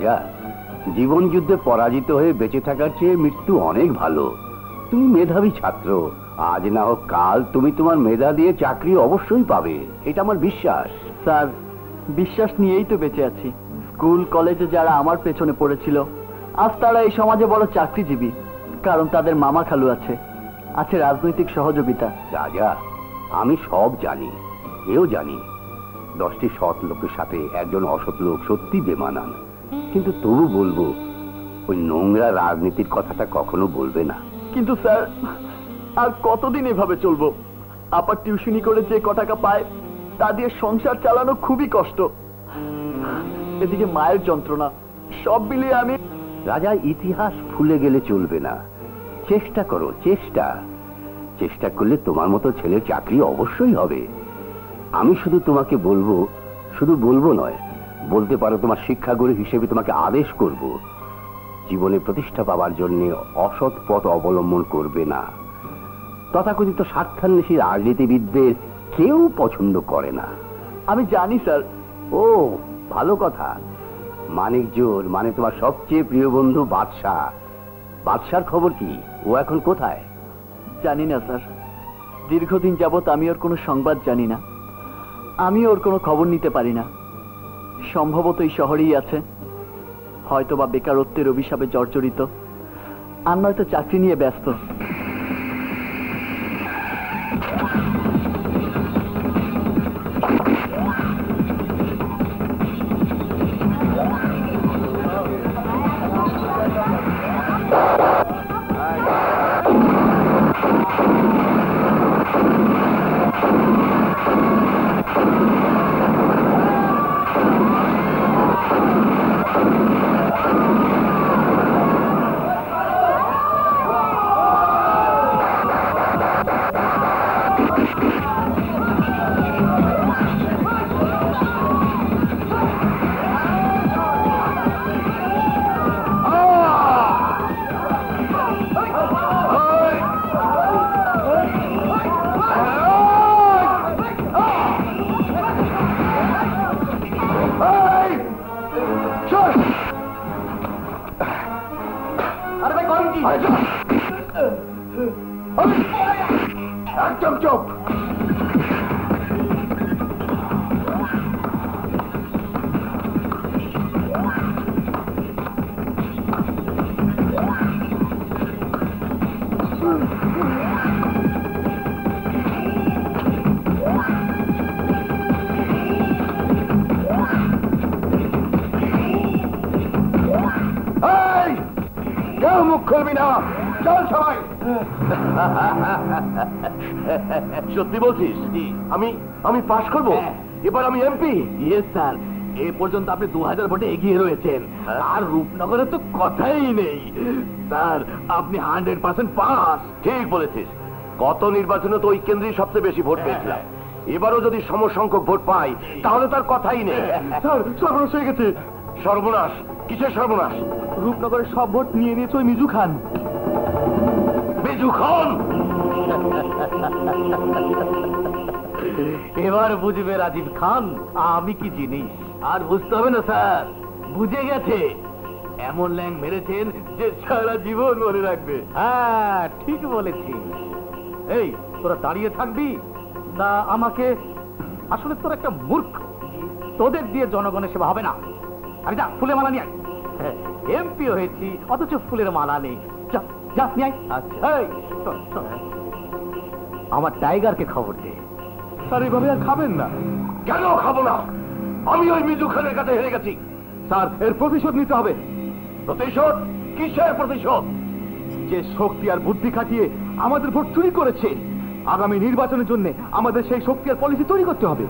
রাজা, জীবন যুদ্ধে পরাজিত হয়ে বেঁচে থাকার চেয়ে মৃত্যু অনেক ভালো। তুমি মেধাবী ছাত্র, আজ না হোক কাল তুমি তোমার মেধা দিয়ে চাকরি অবশ্যই পাবে, এটা আমার বিশ্বাস। স্যার, বিশ্বাস নিয়েই তো বেঁচে আছি। স্কুল কলেজে যারা আমার পেছনে পড়েছিল, আজ তারা এই সমাজে বড় চাকরিজীবী, কারণ তাদের মামা খালু আছে, আছে রাজনৈতিক সহযোগিতা। রাজা, আমি সব জানি, এও জানি 10টি সৎ লোকের সাথে একজন অসৎ লোক সত্যি বেমানান, কিন্তু তবু বলবো ওই নোংরা রাজনীতির কথাটা কখনো বলবে না। কিন্তু স্যার, আর কতদিন এভাবে চলবো? আপার টিউশনি করে যে টাকা পায় তা দিয়ে সংসার চালানো খুবই কষ্ট, এদিকে মায়ের যন্ত্রণা, সব মিলিয়ে আমি। রাজা, ইতিহাস ভুলে গেলে চলবে না, চেষ্টা করো, চেষ্টা চেষ্টা করলে তোমার মতো ছেলের চাকরি অবশ্যই হবে। আমি শুধু তোমাকে বলবো, শুধু বলবো নয়, বলতে পারো তোমার শিক্ষাগুরু হিসেবে তোমাকে আদেশ করব, জীবনে প্রতিষ্ঠা পাওয়ার জন্য অসৎ পথ অবলম্বন করবে না। তথাকথিত স্বার্থান্বেষী রাজনীতিবিদদের কেউ পছন্দ করে না। আমি জানি স্যার। ও, ভালো কথা। মানিকজোর মানে তোমার সবচেয়ে প্রিয় বন্ধু বাদশাহ, বাদশার খবর কি? ও এখন কোথায়? জানি না স্যার, দীর্ঘদিন যাবত আমি ওর কোনো সংবাদ জানি না, আমি ওর কোনো খবর নিতে পারি না। সম্ভবত এই শহরেই আছে, হয়তো বা বেকারত্বের অভিশাপে জর্জরিত, আর নয়তো চাকরি নিয়ে ব্যস্ত। একদম চুপ। কেউ মুখ খুলবি না, চল সবাই। সত্যি বলছিস? আমি পাশ করবো, এবার আমি এমপি? ইয়েস স্যার, এ পর্যন্ত আপনি 2000 ভোটে এগিয়ে রয়েছেন, আর রূপনগরে তো কথাই নেই স্যার, আপনি 100% পাস। ঠিক বলেছিস, গত নির্বাচনে তো ওই কেন্দ্রেই সবচেয়ে বেশি ভোট পেয়েছিলাম, এবারও যদি সমসংখ্যক ভোট পাই তাহলে তার কথাই নেই। স্যার, সর্বনাশ হয়ে গেছে। সর্বনাশ? কিসের সর্বনাশ? রূপনগরের সব ভোট নিয়ে নিয়েছে ওই মিজু খান। মিজু খান? এবার বুঝবে রাজীব খান আমি কি জিনিস। আর বুঝতে হবে না স্যার, বুঝে গেছে। এমন ল্যাং মেরেছেন যে সারা জীবন মনে রাখবে। হ্যাঁ, ঠিক বলেছিস। এই, তোরা দাঁড়িয়ে থাকবি না আমাকে? আসলে তোর একটা মূর্খ, তোদের দিয়ে জনগণের সেবা হবে না। আরে যা, ফুলের মালা নিয়ে আয়। এমপি হয়েছি অথচ ফুলের মালা নেই, যা যা নিয়ে আয়। আচ্ছা, আমার টাইগারকে খবর দে। স্যার, এইভাবে আর খাবেন না। কেন খাবো না? আমি ওই মিজু খানের কাছে হেরে গেছি। স্যার, এর প্রতিশোধ নিতে হবে। প্রতিশোধ? কিসের প্রতিশোধ? যে শক্তি আর বুদ্ধি খাটিয়ে আমাদের ভোট চুরি করেছে, আগামী নির্বাচনের জন্য আমাদের সেই শক্তি আর পলিসি তৈরি করতে হবে।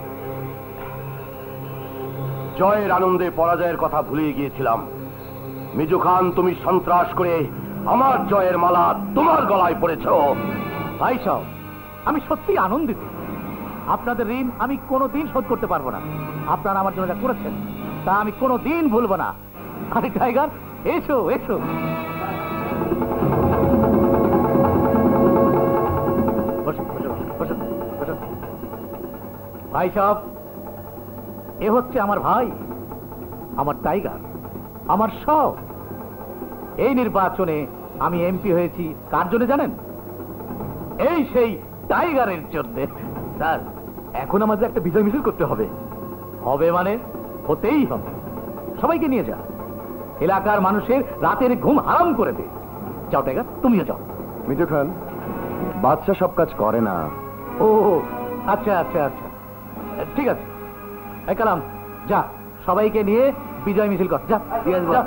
জয়ের আনন্দে পরাজয়ের কথা ভুলে গিয়েছিলাম। মিজু খান, তুমি সন্ত্রাস করে আমার জয়ের মালা তোমার গলায় পড়েছ। ভাই সাহেব, আমি সত্যি আনন্দিত। আপনাদের ঋণ আমি কোনোদিন শোধ করতে পারবো না। আপনারা আমার জন্য যা করেছেন তা আমি কোনোদিন ভুলবো না। আরে টাইগার, এসো এসো। ভাই সাহেব, এ হচ্ছে আমার ভাই, আমার টাইগার, আমার শখ। এই নির্বাচনে আমি এমপি হয়েছি কার জন্য জানেন? এই সেই টাইগারের জন্য। স্যার, এখন আমাদের একটা বিজয় মিছিল করতে হবে। হবে মানে হতেই হবে। সবাইকে নিয়ে যা, এলাকার মানুষের রাতের ঘুম হারাম করে দে। যাও টাইগার, তুমিও যাও। মিজু খান, বাদশা সব কাজ করে না। ও আচ্ছা আচ্ছা আচ্ছা, ঠিক আছে। এই কালাম, যা সবাইকে নিয়ে বিজয় মিছিল কর। যা যা।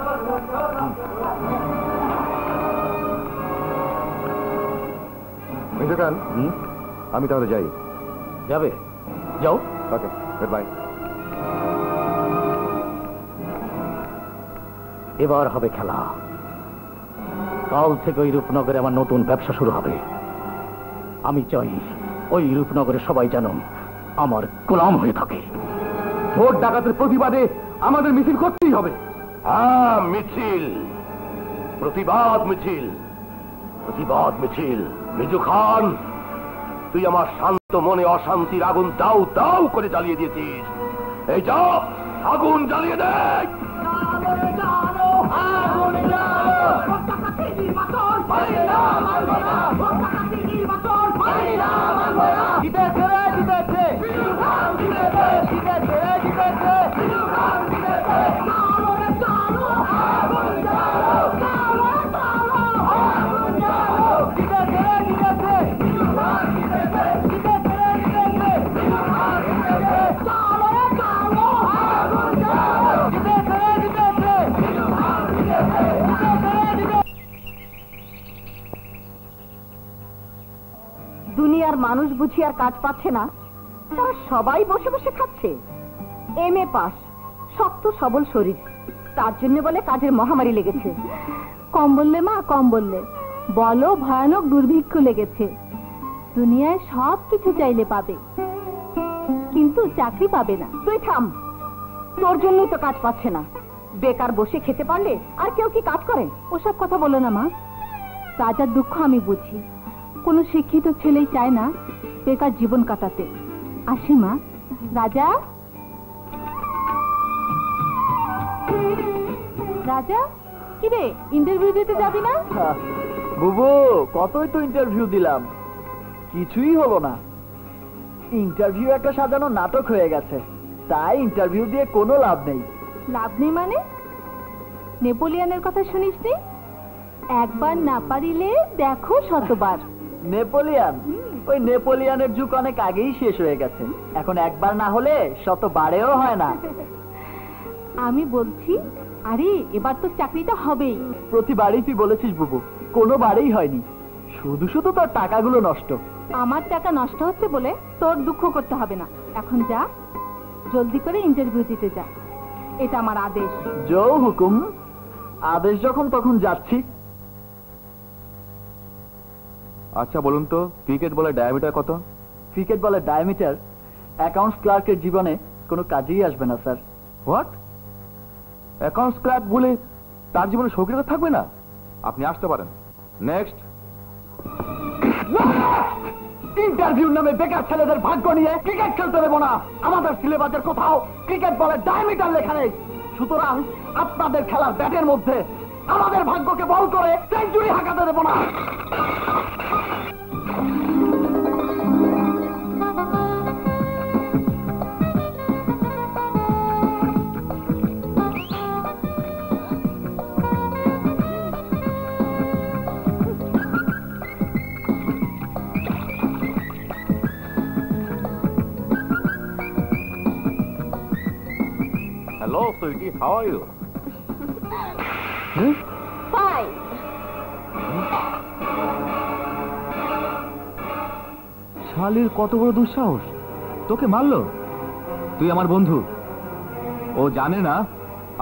মিজু খান, আমি তাহলে যাই। যাবে? যাও। ওকে, গুড বাই। এবার হবে খেলা। কাল থেকে ওই রূপনগরে আমার নতুন ব্যবসা শুরু হবে। আমি চাই ওই রূপনগরে সবাই যেন আমার গোলাম হয়ে থাকে। ভোট ডাকাতের প্রতিবাদে আমাদের মিছিল করতেই হবে। হ্যাঁ, মিছিল, প্রতিবাদ মিছিল, প্রতিবাদ মিছিল। মিজু খান, তুই আমার শান্ত মনে অশান্তির আগুন দাউ দাউ করে জ্বালিয়ে দিয়েছিস। এই যা, আগুন জ্বালিয়ে দে। দুনিয়ার মানুষ বুঝি আর কাজ পাচ্ছে না, তারা সবাই বসে বসে খাচ্ছে। এমএ পাস, শক্ত সবল শরীর, তার জন্য বলে কাজের মহামারী লেগেছে। কম বললে মা, কম বললে। বলো ভয়ানক দুর্ভিক্ষ লেগেছে। দুনিয়ায় সব কিছু চাইলে পাবে, কিন্তু চাকরি পাবে না। তুই থাম, তোর জন্যই তো কাজ পাচ্ছে না। বেকার বসে খেতে পারলে আর কেউ কি কাজ করে? ওসব কথা বলো না মা, রাজার দুঃখ আমি বুঝি। কোনো শিক্ষিত ছেলেই চায় না বেকার জীবন কাটাতে। আসি মা। রাজা, রাজা, কি রে, ইন্টারভিউ দিতে যাবি না? বুবু, কতই তো ইন্টারভিউ দিলাম, কিছুই হলো না। ইন্টারভিউ একটা সাজানো নাটক হয়ে গেছে, তাই ইন্টারভিউ দিয়ে কোনো লাভ নেই। লাভ নেই মানে? নেপোলিয়নের কথা শুনিসনি? একবার না পারিলে দেখো শতবার। নেপোলিয়ান? ওই নেপোলিয়ানের যুগ অনেক আগেই শেষ হয়ে গেছে। এখন একবার না হলে শতবারেও হয় না। আমি বলছি, আরে এবার তো চাকরিটা হবেই। প্রতিবারই তুই বলেছিস বুবু, কোনো বারেই হয়নি। শুধু শুধু তোর টাকাগুলো নষ্ট। আমার টাকা নষ্ট হচ্ছে বলে তোর দুঃখ করতে হবে না। এখন যা, জলদি করে ইন্টারভিউ দিতে যা, এটা আমার আদেশ। জো হুকুম। আদেশ যখন তখন যাচ্ছি। আচ্ছা বলুন তো, ক্রিকেট বলের ডায়ামিটার কত? ক্রিকেট বলের ডায়ামিটার অ্যাকাউন্টস ক্লার্কের জীবনে কোনো কাজেই আসবে না স্যার। হোয়াট? অ্যাকাউন্টস ক্লার্ক বলে তার জীবনে সক্রিয়তা থাকবে না? আপনি আসতে পারেন। নেক্সট। ইন্টারভিউ নামে বেকার ছেলেদের ভাগ্য নিয়ে ক্রিকেট খেলতে দেবো না। আমাদের সিলেবাসের কোথাও ক্রিকেট বলের ডায়ামিটার লেখা নেই। সুতরাং আপনাদের খেলার ব্যাটের মধ্যে আমাদের ভাগ্যকে বল করে সেঞ্চুরি হাঁকাতে দেবো না। Hello, sweetie. How are you? Fine. শালির কত বড় দুঃসাহস, তোকে মারলো? তুই আমার বন্ধু। ও জানে না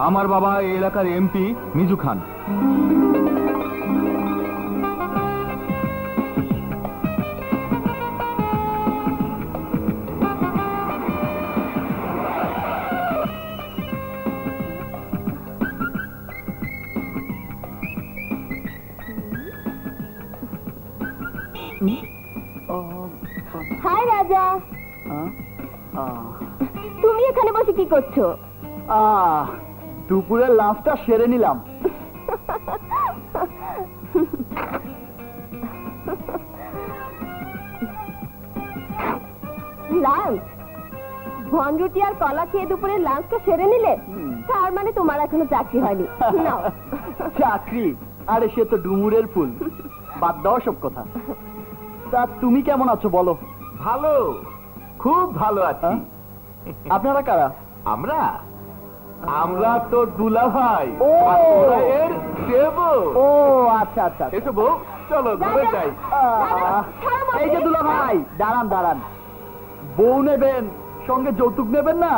আমার বাবা এই এলাকার এমপি মিজু খান। হাই রাজা, তুমি এখানে বসে কি করছো? দুপুরের লাঞ্চটা সেরে নিলাম। লাঞ্চ ভনরুটি আর কলা খেয়ে দুপুরে লাঞ্চটা সেরে নিলে, তার মানে তোমার এখনো চাকরি হয়নি। নাও। চাকরি? আরে সে তো ডুমুরের ফুল, বাদ দাও সব কথা। তা তুমি কেমন আছো বলো? ভালো, খুব ভালো আছি। আপনারা কারা? আমরা আমরা তো দুলা ভাই, ও! আর ওরা এর দেবো। ও আচ্ছা আচ্ছা। এসো বউ, চলো ঘরে যাই। এই যে দুলা ভাই, দাঁড়ান দাঁড়ান। বউ নেবেন, সঙ্গে যৌতুক নেবেন না?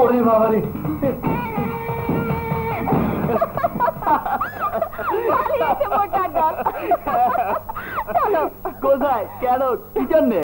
ওরে বাবারে, মোটা দল। চলো। কোথায়, কেন, কি জন্যে?